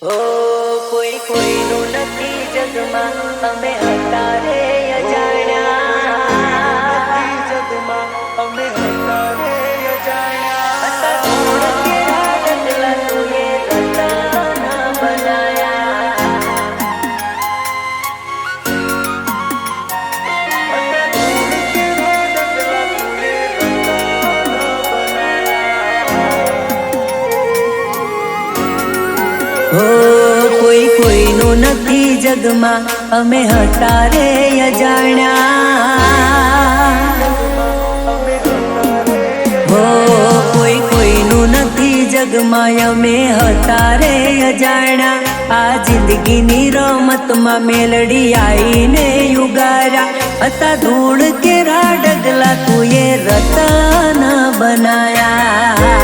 हो कोई कोई नु नथी जगमा अमे હતા રે અજાણ્યા નથી જગમાં અમે હતા રે અજાણ્યા હતા ધૂળ કેરા ડગલા તુએ રતન બનાયા હતા ધૂળ કેરા ડગલા તુએ રતન બનાયા हो कोई कोई नु નથી જગમાં અમે હતા રે અજાણ્યા હો કોઈ કોઈ નું નથી જગમાં અમે હતા રે અજાણ્યા આ જિંદગીની રમતમાં મેલડી આઈને યુગારા હતા ધૂળ કેરા ડગલા તુએ રતન બનાયા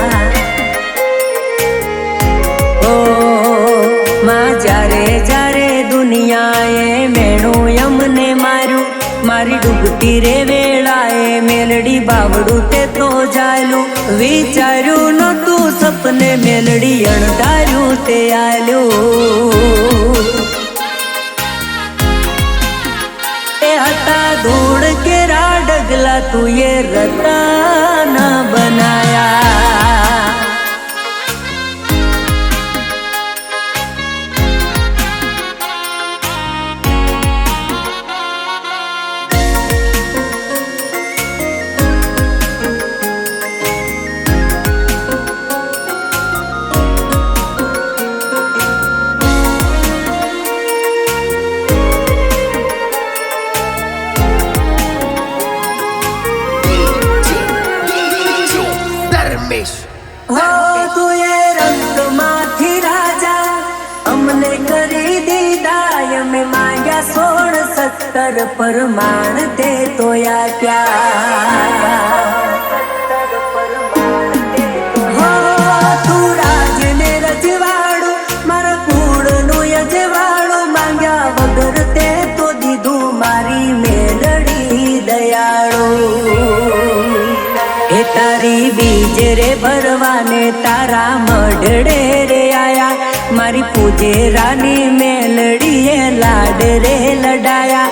જ્યારે જ્યારે દુનિયાએ મેણું યમને માર્યું મારી ડૂબતી રે વેળાએ મેલડી બાવડું તે તો જાયલું વિચાર્યું નતું સપને મેલડી અણધાર્યું તે આલ્યું એ હતા ધૂળ કેરા ડગલા તુએ રતન બનાયા हो तुए रंग माथी राजा हमने करी दीदाय में मांग्या 16-17 परमाण दे तो या हो तू राज ने रजवाड़ू मारा कूड़ नु यजवाड़ू मांग्या वगर ते तो दीदू मारी मेलड़ी दयाड़ू हे तारी बीज रे भरवाने तारा मढड़े रे आया मारी पूजे रानी मेलड़ीए लाड रे लडाया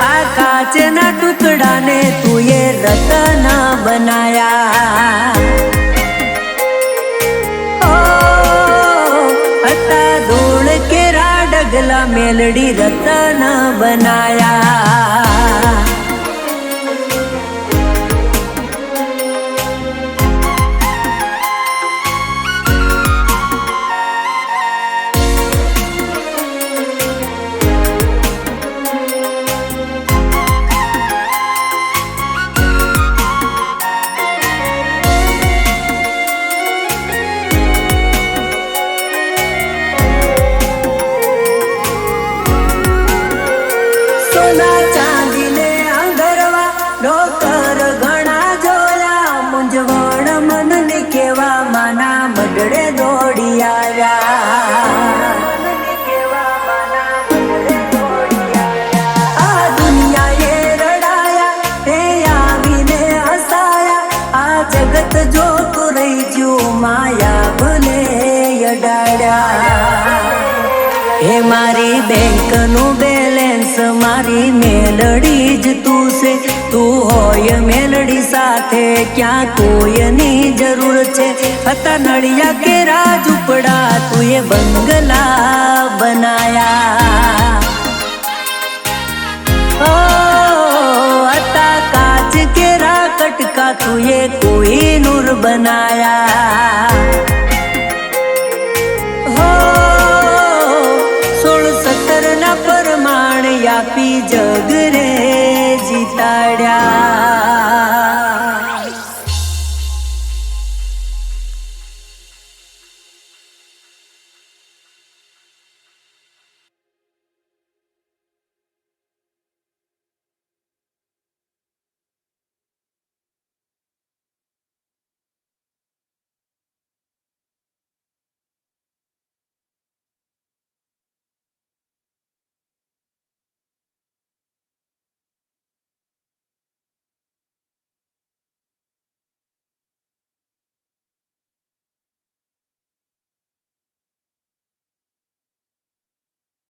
आ काच ना टुकड़ा ने तुए रतन बनाया ओ अता धूल केरा डगला मेलड़ी रतन बनाया सोना चांदी ने अंगरवा डोकर घणा जोया मुंजवण मन ने केवा माना मडड़े दौड़ी आया आ दुनिया ये रड़ाया ते आवीने हसाया आ जगत जो तू रही जू माया भले यडाड़ा हे मारी बैंक नु बैलेंस मारी मेलड़ी ज तू से तू होय मेलड़ी साथे क्या कोई नी जरूर छे हता नड़िया के राजुपड़ा तू ये बंगला बनाया ओ हता काच के रा कटका तू ये कोई नूर बनाया परमाण यापी जग रे जीताड्या।